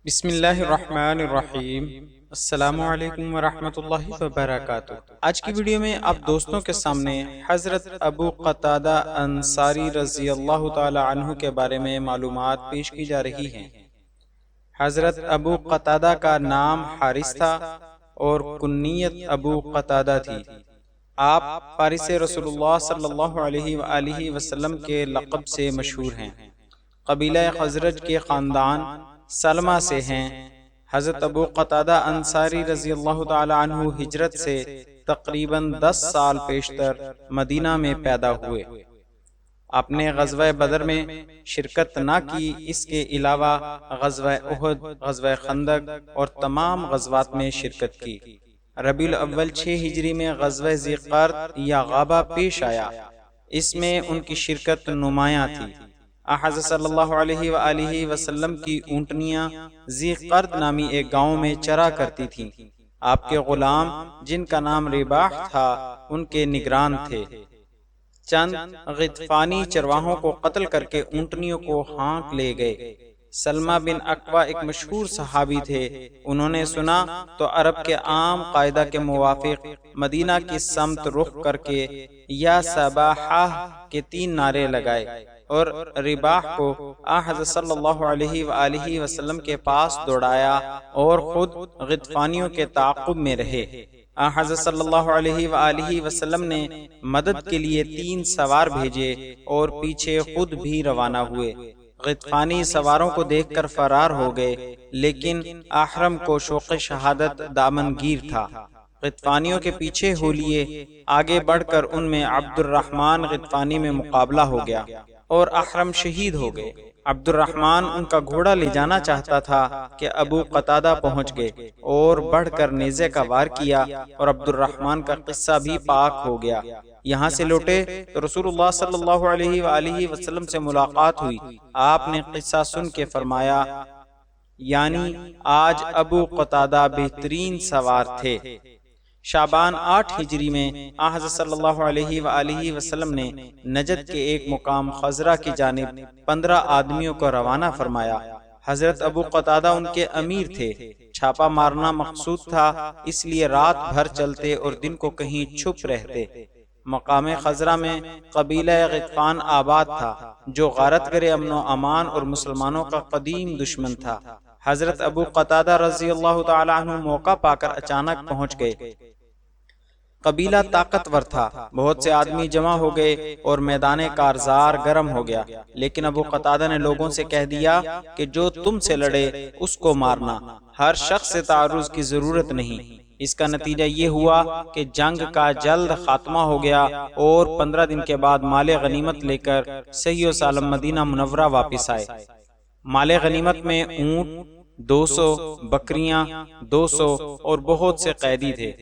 بسم اللہ الرحمن الرحیم۔ السلام علیکم ورحمۃ اللہ وبرکاتہ۔ آج کی ویڈیو میں آپ دوستوں کے سامنے حضرت ابو قتادہ انصاری رضی اللہ تعالی عنہ کے بارے میں معلومات پیش کی جا رہی ہیں۔ حضرت ابو قتادہ کا نام حارث تھا اور کنیت ابو قتادہ تھی۔ آپ فارس رسول اللہ صلی اللہ علیہ وآلہ وسلم کے لقب سے مشہور ہیں۔ قبیلہ خزرج کے خاندان سلمہ سے ہیں۔ حضرت ابو قتادہ انصاری رضی اللہ تعالی عنہ ہجرت سے تقریباً 10 سال پیشتر مدینہ میں پیدا ہوئے۔ آپ نے غزوہ بدر میں شرکت نہ کی، اس کے علاوہ غزوہ احد، غزوہ خندق اور تمام غزوات میں شرکت کی۔ ربیع الاول 6 ہجری میں غزوہ ذی قرد یا غابہ پیش آیا، اس میں ان کی شرکت نمایاں تھی۔ حضرت صلی اللہ علیہ وآلہ وسلم کی اونٹنیاں ذی قرد نامی ایک گاؤں میں چرا کرتی تھیں۔ آپ کے غلام جن کا نام رباح تھا ان کے نگران تھے۔ چند غطفانی چرواہوں کو قتل کر کے اونٹنیوں کو ہانک لے گئے۔ سلمہ بن اکوع ایک مشہور صحابی تھے۔ انہوں نے سنا تو عرب کے عام قاعدہ کے موافق مدینہ کی سمت رخ کر کے یا صباحہ کے 3 نعرے لگائے اور رباح کو حضرت صلی اللہ علیہ وآلہ وسلم کے پاس دوڑایا اور خود غطفانیوں کے تعاقب میں رہے۔ حضرت صلی اللہ علیہ وآلہ وسلم نے مدد کے لیے 3 سوار بھیجے اور پیچھے خود بھی روانہ ہوئے۔ غطفانی سواروں کو دیکھ کر فرار ہو گئے، لیکن احرم کو شوق شہادت دامن گیر تھا۔ غطفانیوں کے پیچھے ہو لیے، آگے بڑھ کر ان میں عبد الرحمن غطفانی میں مقابلہ ہو گیا اور احرم شہید ہو گئے۔ عبد الرحمن ان کا گھوڑا لے جانا چاہتا تھا کہ ابو قتادہ پہنچ گئے اور بڑھ کر نیزے کا وار کیا اور عبد الرحمن کا قصہ بھی پاک ہو گیا۔ یہاں سے لوٹے تو رسول اللہ صلی اللہ علیہ وآلہ وسلم سے ملاقات ہوئی۔ آپ نے قصہ سن کے فرمایا، یعنی آج ابو قتادہ بہترین سوار تھے۔ شعبان 8 ہجری میں حضرت صلی اللہ علیہ وآلہ وسلم نے نجد کے ایک مقام خزرہ کی جانب 15 آدمیوں کو روانہ فرمایا۔ حضرت ابو قتادہ ان کے امیر تھے۔ چھاپا مارنا مقصود تھا، اس لیے رات بھر چلتے اور دن کو کہیں چھپ رہتے۔ مقام خزرہ میں قبیلہ غطفان آباد تھا، جو غارت گر امن و امان اور مسلمانوں کا قدیم دشمن تھا۔ حضرت ابو قتادہ رضی اللہ تعالی عنہ موقع پا کر اچانک پہنچ گئے۔ قبیلہ طاقتور تھا، بہت سے آدمی جمع ہو گئے اور میدان کارزار گرم ہو گیا، لیکن ابو قتادہ نے لوگوں سے کہہ دیا کہ جو تم سے لڑے اس کو مارنا، ہر شخص سے تعرض کی ضرورت نہیں۔ اس کا نتیجہ یہ ہوا کہ جنگ کا جلد خاتمہ ہو گیا اور 15 دن کے بعد مال غنیمت لے کر صحیح و سالم مدینہ منورہ واپس آئے۔ مال غنیمت میں اونٹ 200، بکریاں 200 اور بہت سے قیدی تھے۔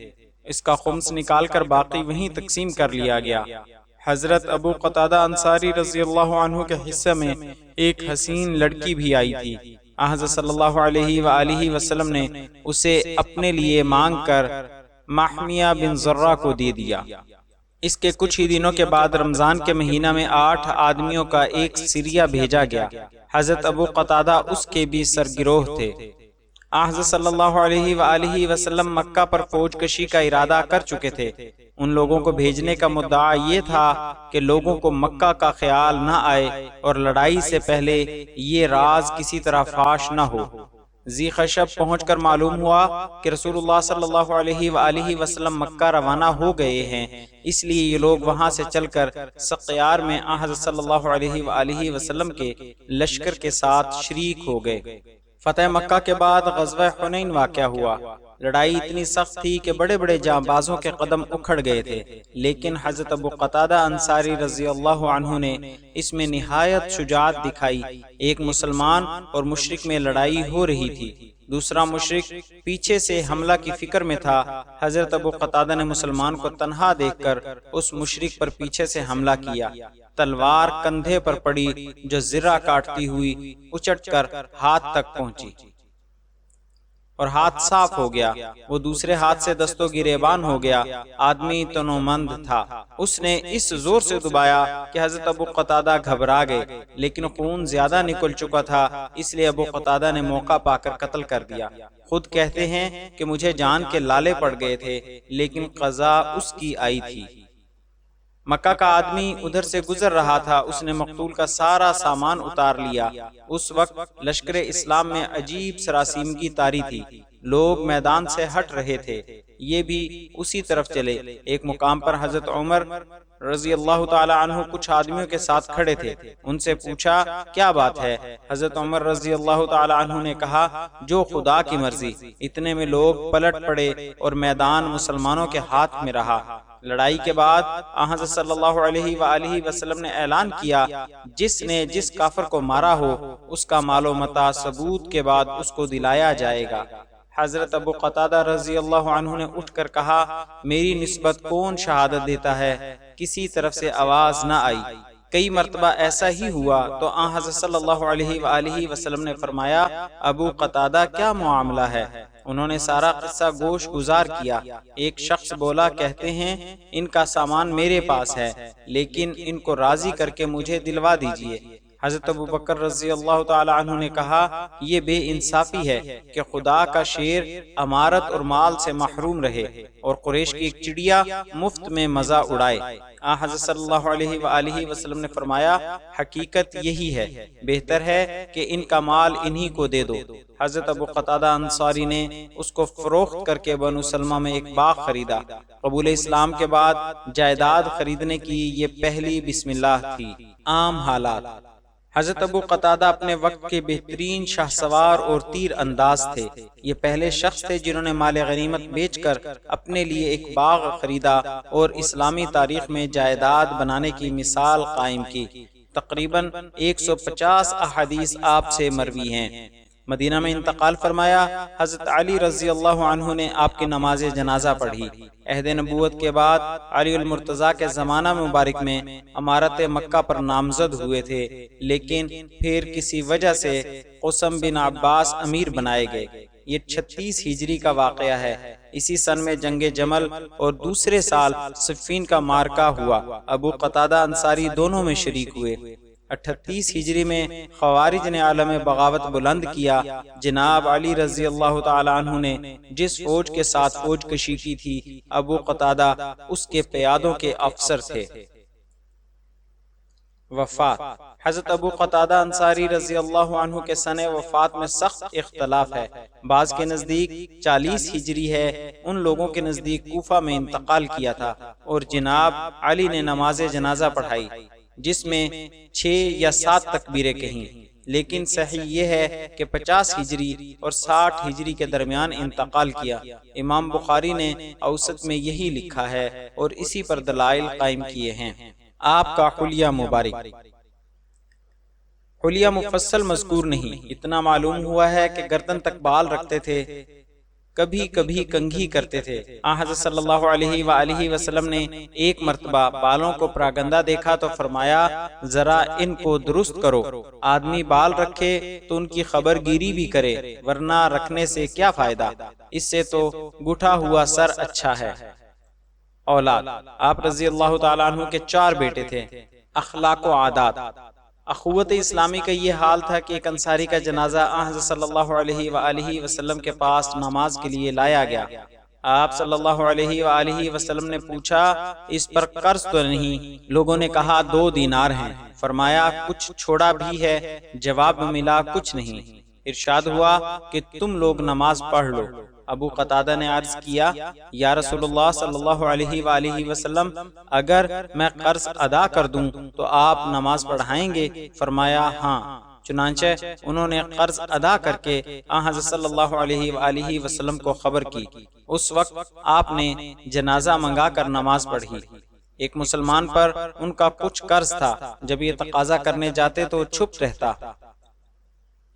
اس کا خمس نکال کر باقی وہیں تقسیم کر لیا گیا۔ حضرت ابو قتادہ انصاری رضی اللہ عنہ کے حصے میں ایک حسین لڑکی بھی آئی تھی۔ حضرت صلی اللہ علیہ وآلہ وسلم نے اسے اپنے لیے مانگ کر محمیہ بن زرہ کو دے دیا۔ اس کے کچھ ہی دنوں کے بعد رمضان کے مہینہ میں 8 آدمیوں کا ایک سریہ بھیجا گیا۔ حضرت ابو قتادہ اس کے بھی سرگروہ تھے۔ حضرت صلی اللہ علیہ وآلہ وسلم مکہ پر فوج کشی کا ارادہ کر چکے تھے۔ ان لوگوں کو بھیجنے کا مدعا یہ تھا کہ لوگوں کو مکہ کا خیال نہ آئے اور لڑائی سے پہلے یہ راز کسی طرح فاش نہ ہو۔ ذی خشب پہنچ کر معلوم ہوا کہ رسول اللہ صلی اللہ علیہ وآلہ وسلم مکہ روانہ ہو گئے ہیں، اس لیے یہ لوگ وہاں سے چل کر سقیار میں حضرت صلی اللہ علیہ وآلہ وسلم کے لشکر کے ساتھ شریک ہو گئے۔ فتح مکہ کے بعد غزوہ حنین واقع ہوا۔ لڑائی اتنی سخت تھی کہ بڑے بڑے جانبازوں کے قدم اکھڑ گئے تھے، لیکن حضرت ابو قتادہ انصاری رضی اللہ عنہ نے اس میں نہایت شجاعت دکھائی۔ ایک مسلمان اور مشرک میں لڑائی ہو رہی تھی، دوسرا مشرک پیچھے سے حملہ کی فکر میں تھا۔ حضرت ابو قتادہ نے مسلمان کو تنہا دیکھ کر اس مشرک پر پیچھے سے حملہ کیا۔ تلوار کندھے پر پڑی جو زرہ کاٹتی ہوئی اچٹ کر ہاتھ تک پہنچی۔ اور ہاتھ صاف ہو گیا، وہ دوسرے ہاتھ سے دستوں گریبان ہو گیا، آدمی تنومند تھا۔ اس نے اس زور سے دبایا کہ حضرت ابو قتادہ گھبرا گئے، لیکن خون زیادہ نکل چکا تھا، اس لیے ابو قتادہ نے موقع پا کر قتل کر دیا۔ خود کہتے ہیں کہ مجھے جان کے لالے پڑ گئے تھے، لیکن قضا اس کی آئی تھی۔ مکہ کا آدمی ادھر سے گزر رہا تھا، اس نے مقتول کا سارا سامان اتار لیا۔ اس وقت لشکر اسلام میں عجیب سراسیمگی طاری تھی، لوگ میدان سے ہٹ رہے تھے، یہ بھی اسی طرف چلے۔ ایک مقام پر حضرت عمر رضی اللہ تعالی عنہ کچھ آدمیوں کے ساتھ کھڑے تھے، ان سے پوچھا کیا بات ہے؟ حضرت عمر رضی اللہ تعالی عنہ نے کہا جو خدا کی مرضی۔ اتنے میں لوگ پلٹ پڑے اور میدان مسلمانوں کے ہاتھ میں رہا۔ لڑائی کے بعد حضرت صلی اللہ علیہ وآلہ وسلم نے اعلان کیا جس نے جس کافر کو مارا ہو اس کا مال و متاع ثبوت کے بعد اس کو دلایا جائے گا۔ حضرت ابو قتادہ رضی اللہ عنہ نے اٹھ کر کہا میری نسبت کون شہادت دیتا ہے؟ کسی طرف سے آواز نہ آئی۔ کئی مرتبہ ایسا ہی ہوا تو حضرت صلی اللہ علیہ وآلہ وسلم نے فرمایا ابو قتادہ کیا معاملہ ہے؟ انہوں نے سارا قصہ گوش گزار کیا۔ ایک شخص بولا کہتے ہیں ان کا سامان میرے پاس ہے، لیکن ان کو راضی کر کے مجھے دلوا دیجئے۔ حضرت ابو بکر رضی اللہ تعالی عنہ نے کہا یہ بے انصافی ہے کہ خدا کا شیر امارت اور مال سے محروم رہے اور قریش کی ایک چڑیا مفت میں مزہ اڑائے۔ حضرت صلی اللہ علیہ وآلہ وسلم نے فرمایا حقیقت یہی ہے، بہتر ہے کہ ان کا مال انہی کو دے دو۔ حضرت ابو قتادہ انصاری نے اس کو فروخت کر کے بنو سلمہ میں ایک باغ خریدا۔ قبول اسلام کے بعد جائیداد خریدنے کی یہ پہلی بسم اللہ تھی۔ عام حالات: حضرت ابو قتادہ اپنے وقت کے بہترین شاہ سوار اور تیر انداز تھے۔ یہ پہلے شخص تھے جنہوں نے مال غنیمت بیچ کر اپنے لیے ایک باغ خریدا اور اسلامی تاریخ میں جائیداد بنانے کی مثال قائم کی۔ تقریباً 150 احادیث آپ سے مروی ہیں۔ مدینہ میں انتقال فرمایا، حضرت علی رضی اللہ عنہ نے آپ کی نماز جنازہ پڑھی۔ عہد نبوت کے بعد علی المرتضیٰ کے زمانہ مبارک میں امارت مکہ پر نامزد ہوئے تھے، لیکن پھر کسی وجہ سے قسم بن عباس امیر بنائے گئے۔ یہ 36 ہجری کا واقعہ ہے۔ اسی سن میں جنگ جمل اور دوسرے سال صفین کا مارکہ ہوا۔ ابو قتادہ انصاری دونوں میں شریک ہوئے۔ 38 ہجری میں خوارج نے عالم بغاوت بلند کیا۔ جناب علی رضی اللہ تعالی عنہ نے جس فوج کے ساتھ فوج کشی کی تھی، ابو قتادہ اس کے پیادوں کے افسر تھے۔ وفات: حضرت ابو قتادہ انصاری رضی اللہ عنہ کے سن وفات میں سخت اختلاف ہے۔ بعض کے نزدیک 40 ہجری ہے، ان لوگوں کے نزدیک کوفہ میں انتقال کیا تھا اور جناب علی نے نماز جنازہ پڑھائی جس میں 6 یا 7 تکبیریں کہیں، لیکن صحیح یہ ہے کہ 50 ہجری اور 60 ہجری کے درمیان انتقال کیا۔ امام بخاری نے اوسط میں یہی لکھا ہے اور اسی پر دلائل قائم کیے ہیں۔ آپ کا حلیہ مبارک: حلیہ مفصل مذکور نہیں، اتنا معلوم ہوا ہے کہ گردن تک بال رکھتے تھے، کبھی کبھی کنگھی کرتے تھے۔ حضرت صلی اللہ علیہ وآلہ وسلم نے ایک مرتبہ بالوں کو پراگندہ دیکھا تو فرمایا ذرا ان کو درست کرو۔ آدمی بال رکھے تو ان کی خبر گیری بھی کرے، ورنہ رکھنے سے کیا فائدہ، اس سے تو گٹھا ہوا سر اچھا ہے۔ اولاد: آپ رضی اللہ تعالیٰ عنہ کے 4 بیٹے تھے۔ اخلاق و عادات: اخوت اسلامی کا یہ حال تھا کہ ایک انصاری کا جنازہ حضرت صلی اللہ علیہ وآلہ وسلم کے پاس نماز کے لیے لایا گیا۔ آپ صلی اللہ علیہ وآلہ وسلم نے پوچھا اس پر قرض تو نہیں؟ لوگوں نے کہا 2 دینار ہیں۔ فرمایا کچھ چھوڑا بھی ہے؟ جواب ملا کچھ نہیں۔ ارشاد ہوا کہ تم لوگ نماز پڑھ لو۔ ابو قتادہ نے عرض کیا یا رسول اللہ صلی اللہ علیہ وآلہ وسلم، اگر میں قرض ادا کر دوں تو آپ نماز پڑھائیں گے؟ فرمایا ہاں۔ چنانچہ انہوں نے قرض ادا کر کے حضرت صلی اللہ علیہ وآلہ وسلم کو خبر کی۔ اس وقت آپ نے جنازہ منگا کر نماز پڑھی۔ ایک مسلمان پر ان کا کچھ قرض تھا، جب یہ تقاضا کرنے جاتے تو چھپ رہتا۔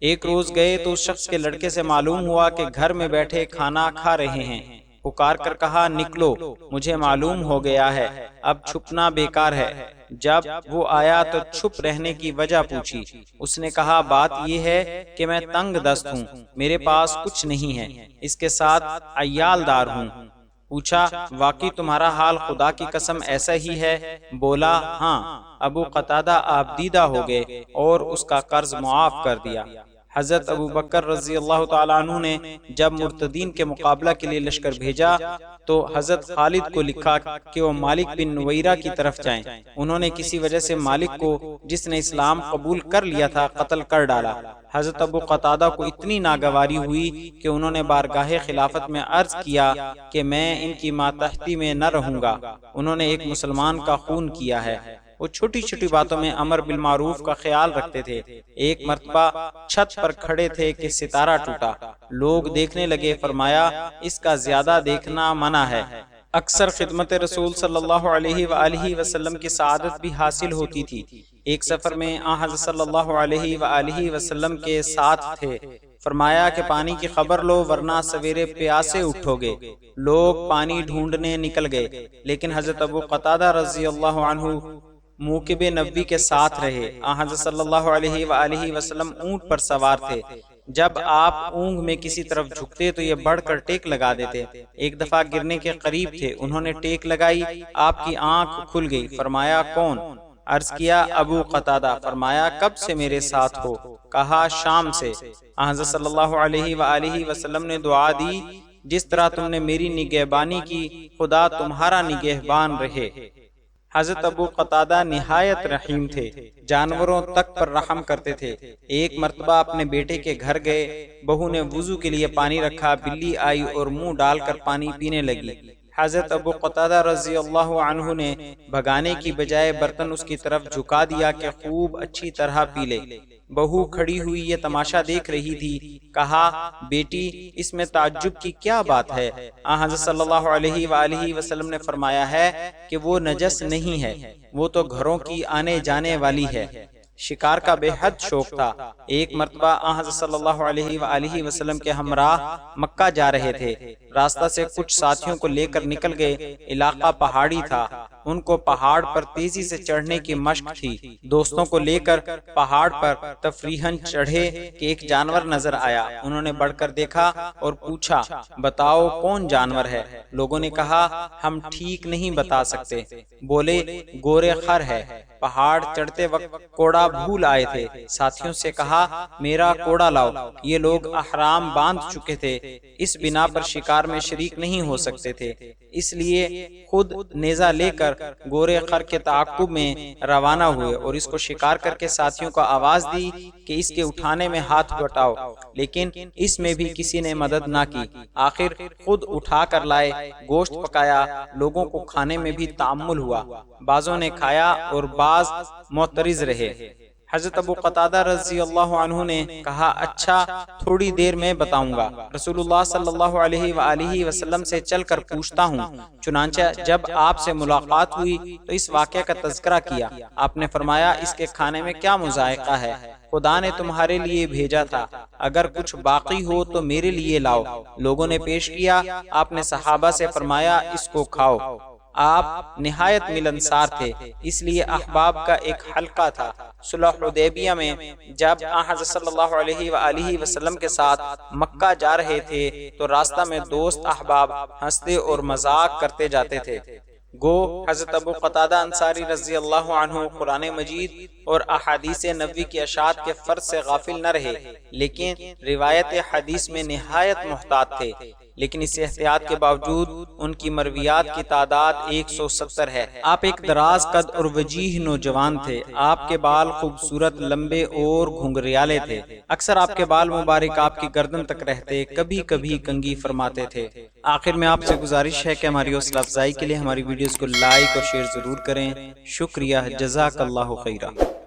ایک روز گئے تو اس شخص کے لڑکے سے معلوم ہوا کہ گھر میں بیٹھے کھانا کھا رہے ہیں۔ پکار کر کہا نکلو، مجھے معلوم ہو گیا ہے، اب چھپنا بیکار ہے۔ جب وہ آیا تو چھپ رہنے کی وجہ پوچھی۔ اس نے کہا بات یہ ہے کہ میں تنگ دست ہوں، میرے پاس کچھ نہیں ہے، اس کے ساتھ عیال دار ہوں۔ پوچھا واقعی تمہارا حال خدا کی قسم ایسا ہی ہے؟ بولا ہاں۔ ابو قتادہ آپ دیدہ ہو گئے اور اس کا قرض معاف کر دیا۔ حضرت ابو بکر رضی اللہ تعالیٰ عنہ نے جب مرتدین کے مقابلہ کے لیے لشکر بھیجا تو حضرت خالد کو لکھا کہ وہ مالک بن نویرہ کی طرف جائیں۔ انہوں نے کسی وجہ سے مالک کو، جس نے اسلام قبول کر لیا تھا، قتل کر ڈالا۔ حضرت ابو قتادہ کو اتنی ناگواری ہوئی کہ انہوں نے بارگاہ خلافت میں عرض کیا کہ میں ان کی ماتحتی میں نہ رہوں گا، انہوں نے ایک مسلمان کا خون کیا ہے۔ وہ چھوٹی چھوٹی باتوں میں امر بالمعروف کا خیال رکھتے تھے۔ ایک مرتبہ چھت پر کھڑے تھے کہ ستارہ ٹوٹا، لوگ دیکھنے لگے، فرمایا اس کا زیادہ دیکھنا منع ہے۔ اکثر خدمت رسول صلی اللہ علیہ وآلہ وسلم کی سعادت بھی حاصل ہوتی تھی۔ ایک سفر میں آن حضرت صلی اللہ علیہ وآلہ وسلم کے ساتھ تھے، فرمایا کہ پانی کی خبر لو ورنہ سویرے پیاسے اٹھو گے۔ لوگ پانی ڈھونڈنے نکل گئے، لیکن حضرت ابو قتادہ رضی اللہ عنہ موکب نبوی کے ساتھ رہے۔ حضرت صلی اللہ علیہ وآلہ وسلم اونٹ پر سوار تھے۔ جب آپ اونگ میں کسی طرف جھکتے تو یہ بڑھ کر ٹیک لگا دیتے۔ ایک دفعہ گرنے کے قریب تھے، انہوں نے ٹیک لگائی، آپ کی آنکھ کھل گئی۔ فرمایا کون؟ عرض کیا ابو قتادہ۔ فرمایا کب سے میرے ساتھ ہو؟ کہا شام سے۔ حضرت صلی اللہ علیہ وآلہ وسلم نے دعا دی جس طرح تم نے میری نگہبانی کی، خدا تمہارا نگہبان رہے۔ حضرت ابو قتادہ نہایت رحیم تھے، جانوروں تک پر رحم کرتے تھے۔ ایک مرتبہ اپنے بیٹے کے گھر گئے، بہو نے وضو کے لیے پانی رکھا، بلی آئی اور منہ ڈال کر پانی پینے لگی۔ حضرت ابو قتادہ رضی اللہ عنہ نے بھگانے کی بجائے برتن اس کی طرف جھکا دیا کہ خوب اچھی طرح پی لے۔ بہو کھڑی ہوئی یہ تماشا دیکھ رہی تھی۔ کہا بیٹی اس میں تعجب کی کیا بات ہے؟ حضرت صلی اللہ علیہ وآلہ وسلم نے فرمایا ہے کہ وہ نجس نہیں ہے، وہ تو گھروں کی آنے جانے والی ہے۔ شکار کا بے حد شوق تھا۔ ایک مرتبہ حضرت صلی اللہ علیہ وآلہ وسلم کے ہمراہ مکہ جا رہے تھے۔ راستہ سے کچھ ساتھیوں کو لے کر نکل گئے۔ علاقہ پہاڑی تھا، ان کو پہاڑ پر تیزی سے چڑھنے کی مشق تھی۔ دوستوں کو لے کر پہاڑ پر تفریحاً چڑھے کہ ایک جانور نظر آیا۔ انہوں نے بڑھ کر دیکھا اور پوچھا بتاؤ کون جانور ہے؟ لوگوں نے کہا ہم ٹھیک نہیں بتا سکتے۔ بولے گورے خر ہے۔ پہاڑ چڑھتے وقت کوڑا بھول آئے تھے۔ ساتھیوں سے کہا میرا کوڑا لاؤ۔ یہ لوگ احرام باندھ چکے تھے، اس بنا پر شکار میں شریک نہیں ہو سکتے تھے، اس لیے خود نیزہ لے کر گورے خر کے تعاقب میں روانہ ہوئے اور اس کو شکار کر کے ساتھیوں کو آواز دی کہ اس کے اٹھانے میں ہاتھ بٹاؤ، لیکن اس میں بھی کسی نے مدد نہ کی۔ آخر خود اٹھا کر لائے، گوشت پکایا، لوگوں کو کھانے میں بھی تأمل ہوا۔ بعضوں نے کھایا اور بعض معترض رہے۔ حضرت ابو قتادہ رضی اللہ عنہ نے کہا اچھا تھوڑی دیر میں بتاؤں گا، رسول اللہ صلی اللہ علیہ وآلہ وسلم سے چل کر پوچھتا ہوں۔ چنانچہ جب آپ سے ملاقات ہوئی تو اس واقعہ کا تذکرہ کیا۔ آپ نے فرمایا اس کے کھانے میں کیا مذائقہ ہے؟ خدا نے تمہارے لیے بھیجا تھا، اگر کچھ باقی ہو تو میرے لیے لاؤ۔ لوگوں نے پیش کیا، آپ نے صحابہ سے فرمایا اس کو کھاؤ۔ آپ نہایت ملنسار تھے، اس لیے احباب کا ایک حلقہ تھا۔ صلح حدیبیہ میں جب حضرت صلی اللہ علیہ وآلہ وسلم کے ساتھ مکہ جا رہے تھے تو راستہ میں دوست احباب ہنستے اور مذاق کرتے جاتے تھے۔ گو حضرت ابو قتادہ انصاری رضی اللہ عنہ قرآن مجید اور احادیث نبوی کی اشاعت کے فرض سے غافل نہ رہے، لیکن روایت حدیث میں نہایت محتاط تھے۔ لیکن اس احتیاط کے باوجود ان کی مرویات کی تعداد 170 ہے۔ آپ ایک دراز قد اور وجیح نوجوان تھے۔ آپ کے بال خوبصورت لمبے اور گھنگریالے تھے۔ اکثر آپ کے بال مبارک آپ کی گردن تک رہتے، کبھی کبھی کنگھی فرماتے تھے۔ آخر میں آپ سے گزارش ہے کہ ہماری حوصلہ افزائی کے لیے ہماری ویڈیوز کو لائک اور شیئر ضرور کریں۔ شکریہ، جزاک اللہ خیرہ۔